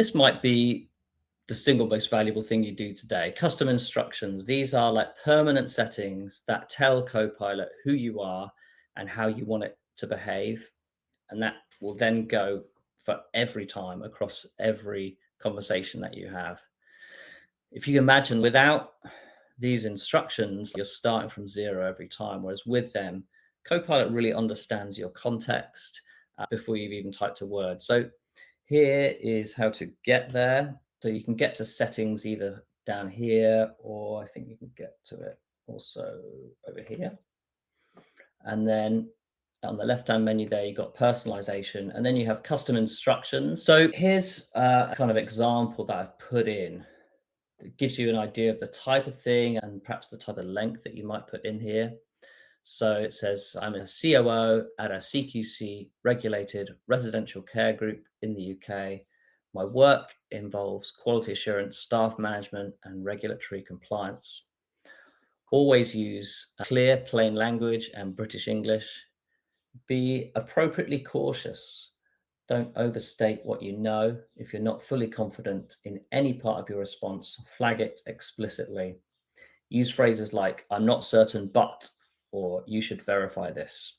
This might be the single most valuable thing you do today. Custom instructions. These are like permanent settings that tell Copilot who you are and how you want it to behave. And that will then go for every time across every conversation that you have. If you imagine without these instructions, you're starting from zero every time, whereas with them, Copilot really understands your context before you've even typed a word. So here is how to get there. So you can get to settings either down here, or I think you can get to it also over here. And then on the left-hand menu there, you've got personalization, and then you have custom instructions. So here's a kind of example that I've put in. It gives you an idea of the type of thing and perhaps the type of length that you might put in here. So it says, I'm a COO at a CQC regulated residential care group in the UK. My work involves quality assurance, staff management, and regulatory compliance. Always use clear, plain language and British English. Be appropriately cautious. Don't overstate what you know. If you're not fully confident in any part of your response, flag it explicitly. Use phrases like, I'm not certain, but, or you should verify this.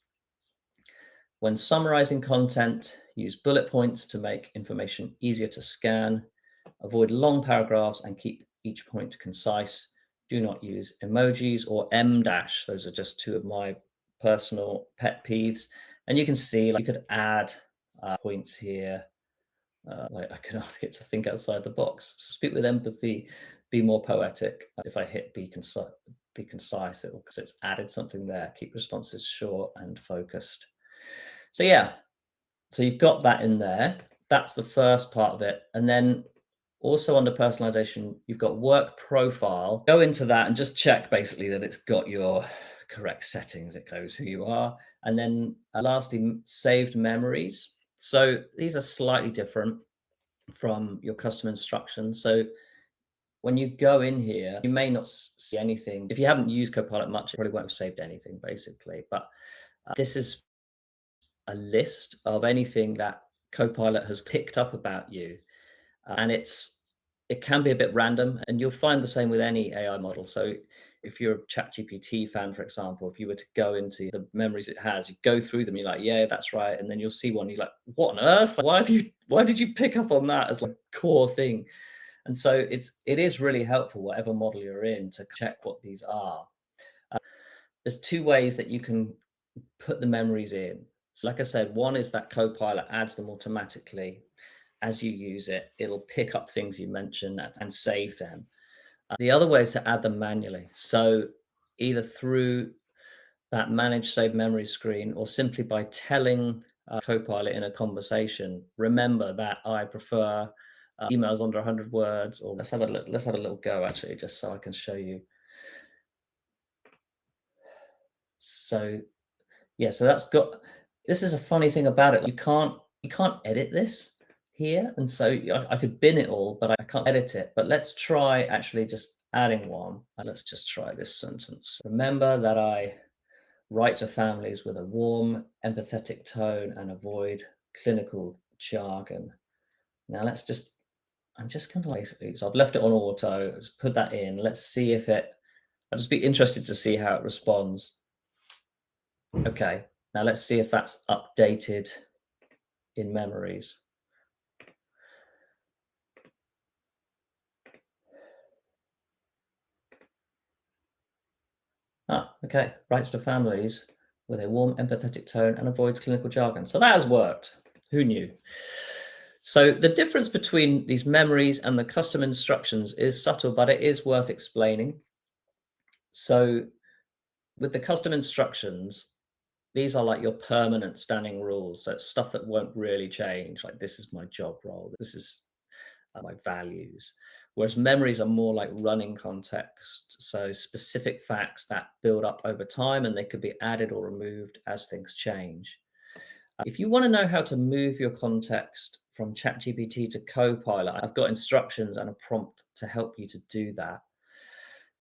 When summarizing content, use bullet points to make information easier to scan. Avoid long paragraphs and keep each point concise. Do not use emojis or em dash. Those are just two of my personal pet peeves. And you can see, like, you could add points here. Like I could ask it to think outside the box, speak with empathy, be more poetic. If I hit be concise, because it's added something there. Keep responses short and focused. So yeah, so you've got that in there. That's the first part of it. And then also under personalization, you've got work profile. Go into that and just check basically that it's got your correct settings. It knows who you are. And then lastly, saved memories. So these are slightly different from your custom instructions. So when you go in here, you may not see anything. If you haven't used Copilot much, it probably won't have saved anything, basically. But this is a list of anything that Copilot has picked up about you. And it can be a bit random, and you'll find the same with any AI model. So if you're a ChatGPT fan, for example, if you were to go into the memories it has, you go through them, you're like, yeah, that's right. And then you'll see one, you're like, what on earth? Why did you pick up on that as like a core thing? And so it is really helpful, whatever model you're in, to check what these are. There's two ways that you can put the memories in. So like I said, one is that Copilot adds them automatically. As you use it, it'll pick up things you mentioned and save them. The other way is to add them manually. So either through that manage save memory screen, or simply by telling Copilot in a conversation, remember that I prefer emails under 100 words. Or let's have a little go actually, just so I can show you. So yeah, so this is a funny thing about it. You can't edit this here, and so I could bin it all, but I can't edit it. But let's try actually just adding one. And let's just try this sentence. Remember that I write to families with a warm, empathetic tone and avoid clinical jargon. Now I'm just going to basically, so I've left it on auto, just put that in. Let's see if I'll just be interested to see how it responds. Okay, now let's see if that's updated in memories. Okay, writes to families with a warm, empathetic tone and avoids clinical jargon. So that has worked. Who knew? So the difference between these memories and the custom instructions is subtle, but it is worth explaining. So with the custom instructions, these are like your permanent standing rules. So it's stuff that won't really change. Like, this is my job role. This is my values. Whereas memories are more like running context. So specific facts that build up over time, and they could be added or removed as things change. If you want to know how to move your context from ChatGPT to Copilot, I've got instructions and a prompt to help you to do that.